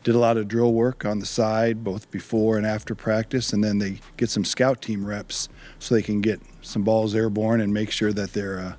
Did a lot of drill work on the side, both before and after practice, and then they get some scout team reps so they can get some balls airborne and make sure that they're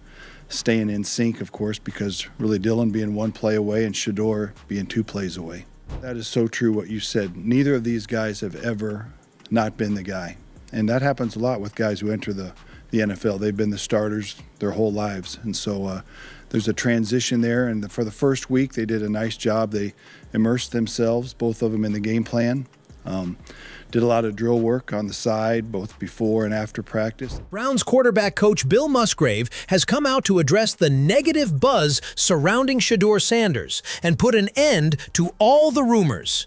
staying in sync, of course, because really Dylan being 1 play away and Shedeur being 2 plays away. That is so true what you said. Neither of these guys have ever not been the guy. And that happens a lot with guys who enter the NFL. They've been the starters their whole lives. And so there's a transition there. And for the first week, they did a nice job. They immersed themselves, both of them, in the game plan. Did a lot of drill work on the side, both before and after practice. Browns quarterback coach Bill Musgrave has come out to address the negative buzz surrounding Shedeur Sanders and put an end to all the rumors.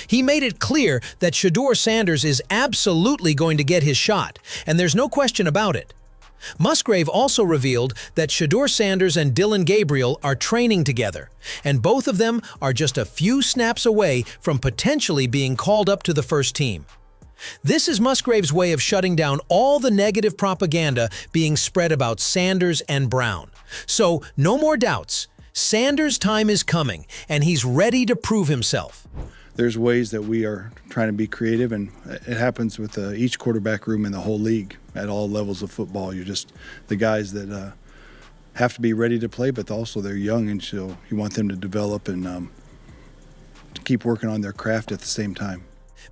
He made it clear that Shedeur Sanders is absolutely going to get his shot, and there's no question about it. Musgrave also revealed that Shedeur Sanders and Dillon Gabriel are training together, and both of them are just a few snaps away from potentially being called up to the first team. This is Musgrave's way of shutting down all the negative propaganda being spread about Sanders and Brown. So, no more doubts. Sanders' time is coming, and he's ready to prove himself. There's ways that we are trying to be creative, and it happens with each quarterback room in the whole league at all levels of football. You're just the guys that have to be ready to play, but also they're young, and so you want them to develop and keep working on their craft at the same time.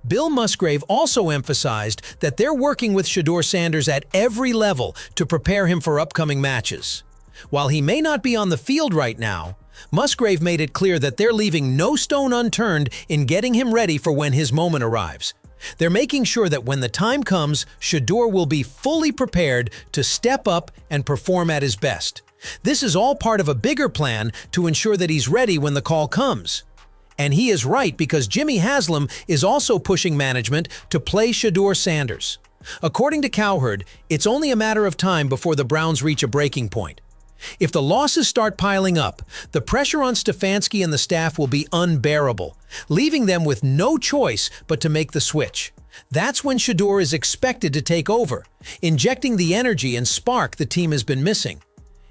Bill Musgrave also emphasized that they're working with Shedeur Sanders at every level to prepare him for upcoming matches. While he may not be on the field right now, Musgrave made it clear that they're leaving no stone unturned in getting him ready for when his moment arrives. They're making sure that when the time comes, Shedeur will be fully prepared to step up and perform at his best. This is all part of a bigger plan to ensure that he's ready when the call comes. And he is right, because Jimmy Haslam is also pushing management to play Shedeur Sanders. According to Cowherd, it's only a matter of time before the Browns reach a breaking point. If the losses start piling up, the pressure on Stefanski and the staff will be unbearable, leaving them with no choice but to make the switch. That's when Shedeur is expected to take over, injecting the energy and spark the team has been missing.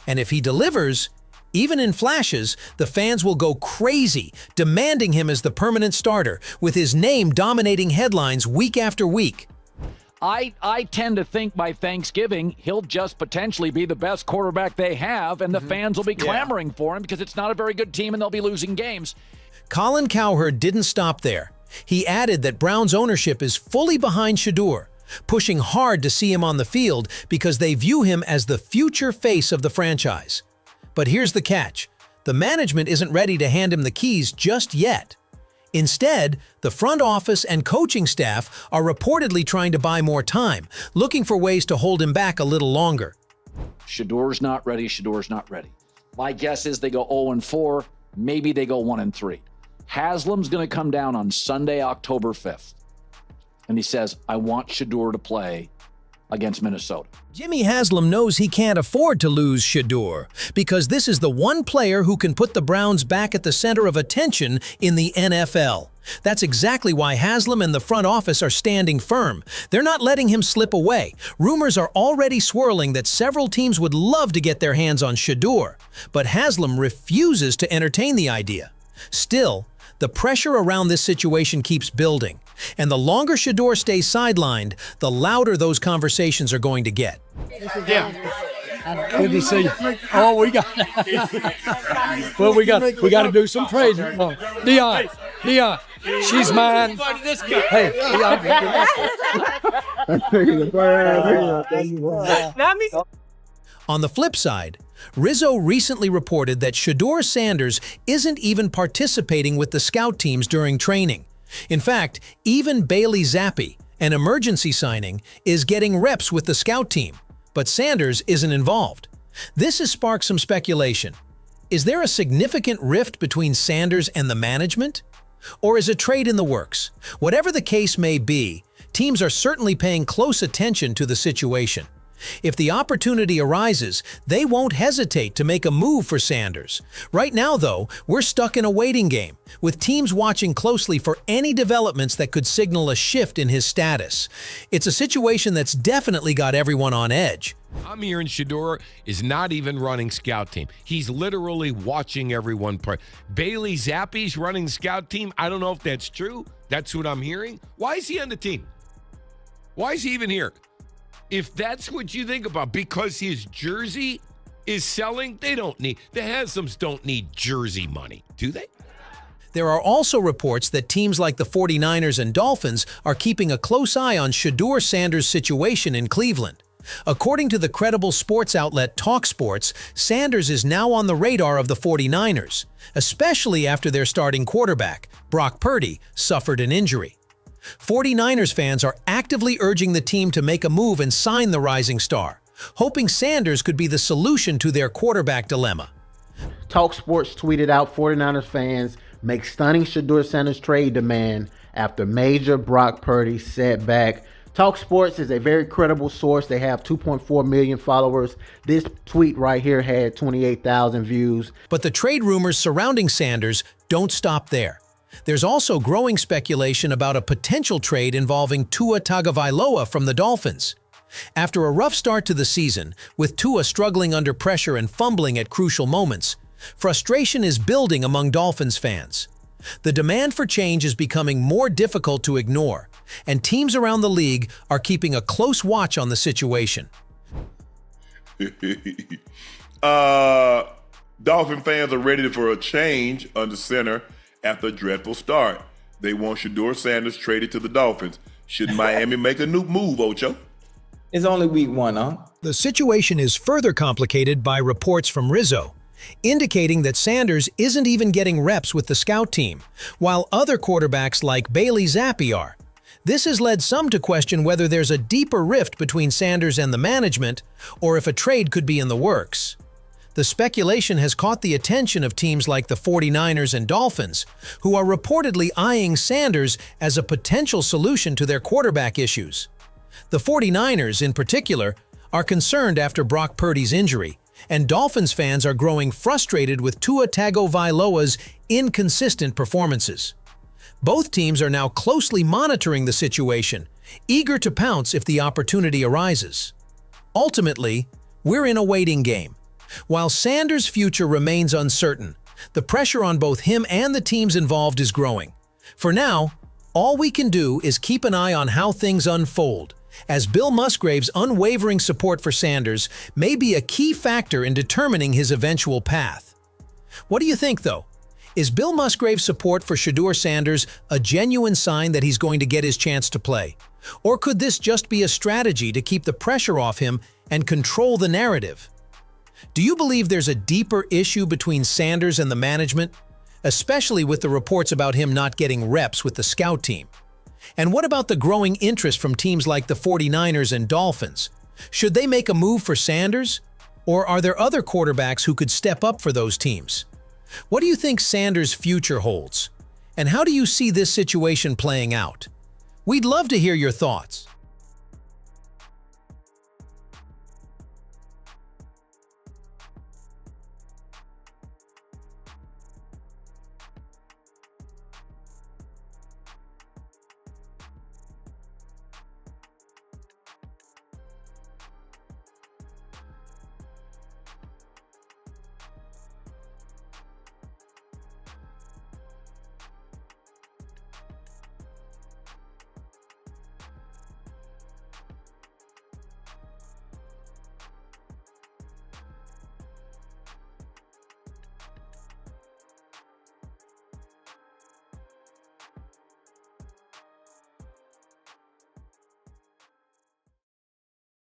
And if he delivers, even in flashes, the fans will go crazy, demanding him as the permanent starter, with his name dominating headlines week after week. I tend to think by Thanksgiving, he'll just potentially be the best quarterback they have, and the fans will be clamoring for him because it's not a very good team and they'll be losing games. Colin Cowherd didn't stop there. He added that Brown's ownership is fully behind Shedeur, pushing hard to see him on the field because they view him as the future face of the franchise. But here's the catch. The management isn't ready to hand him the keys just yet. Instead, the front office and coaching staff are reportedly trying to buy more time, looking for ways to hold him back a little longer. Shedeur's not ready. Shedeur's not ready. My guess is they go 0-4. Maybe they go 1-3. Haslam's going to come down on Sunday, October 5th. And he says, I want Shedeur to play against Minnesota. Jimmy Haslam knows he can't afford to lose Shedeur because this is the one player who can put the Browns back at the center of attention in the NFL. That's exactly why Haslam and the front office are standing firm. They're not letting him slip away. Rumors are already swirling that several teams would love to get their hands on Shedeur, but Haslam refuses to entertain the idea. Still, the pressure around this situation keeps building, and the longer Shedeur stays sidelined, the louder those conversations are going to get. Yeah. Good to see you. Oh, we got to do some praise. Oh, Dion, she's mine. Hey, On the flip side, Rizzo recently reported that Shedeur Sanders isn't even participating with the scout teams during training. In fact, even Bailey Zappi, an emergency signing, is getting reps with the scout team, but Sanders isn't involved. This has sparked some speculation. Is there a significant rift between Sanders and the management? Or is a trade in the works? Whatever the case may be, teams are certainly paying close attention to the situation. If the opportunity arises, they won't hesitate to make a move for Sanders. Right now, though, we're stuck in a waiting game, with teams watching closely for any developments that could signal a shift in his status. It's a situation that's definitely got everyone on edge. I'm hearing Shedeur is not even running scout team. He's literally watching everyone play. Bailey Zappi's running the scout team. I don't know if that's true. That's what I'm hearing. Why is he on the team? Why is he even here? If that's what you think about, because his jersey is selling, the Haslams don't need jersey money, do they? There are also reports that teams like the 49ers and Dolphins are keeping a close eye on Shedeur Sanders' situation in Cleveland. According to the credible sports outlet TalkSports, Sanders is now on the radar of the 49ers, especially after their starting quarterback, Brock Purdy, suffered an injury. 49ers fans are actively urging the team to make a move and sign the rising star, hoping Sanders could be the solution to their quarterback dilemma. TalkSports tweeted out 49ers fans make stunning Shedeur Sanders trade demand after major Brock Purdy setback. TalkSports is a very credible source. They have 2.4 million followers. This tweet right here had 28,000 views. But the trade rumors surrounding Sanders don't stop there. There's also growing speculation about a potential trade involving Tua Tagovailoa from the Dolphins. After a rough start to the season, with Tua struggling under pressure and fumbling at crucial moments, frustration is building among Dolphins fans. The demand for change is becoming more difficult to ignore, and teams around the league are keeping a close watch on the situation. Dolphin fans are ready for a change under center after a dreadful start. They want Shedeur Sanders traded to the Dolphins. Should Miami make a new move, Ocho? It's only week 1, huh? The situation is further complicated by reports from Rizzo, indicating that Sanders isn't even getting reps with the scout team, while other quarterbacks like Bailey Zappi are. This has led some to question whether there's a deeper rift between Sanders and the management, or if a trade could be in the works. The speculation has caught the attention of teams like the 49ers and Dolphins, who are reportedly eyeing Sanders as a potential solution to their quarterback issues. The 49ers, in particular, are concerned after Brock Purdy's injury, and Dolphins fans are growing frustrated with Tua Tagovailoa's inconsistent performances. Both teams are now closely monitoring the situation, eager to pounce if the opportunity arises. Ultimately, we're in a waiting game. While Sanders' future remains uncertain, the pressure on both him and the teams involved is growing. For now, all we can do is keep an eye on how things unfold, as Bill Musgrave's unwavering support for Sanders may be a key factor in determining his eventual path. What do you think, though? Is Bill Musgrave's support for Shedeur Sanders a genuine sign that he's going to get his chance to play? Or could this just be a strategy to keep the pressure off him and control the narrative? Do you believe there's a deeper issue between Sanders and the management, especially with the reports about him not getting reps with the scout team? And what about the growing interest from teams like the 49ers and Dolphins? Should they make a move for Sanders? Or are there other quarterbacks who could step up for those teams? What do you think Sanders' future holds? And how do you see this situation playing out? We'd love to hear your thoughts.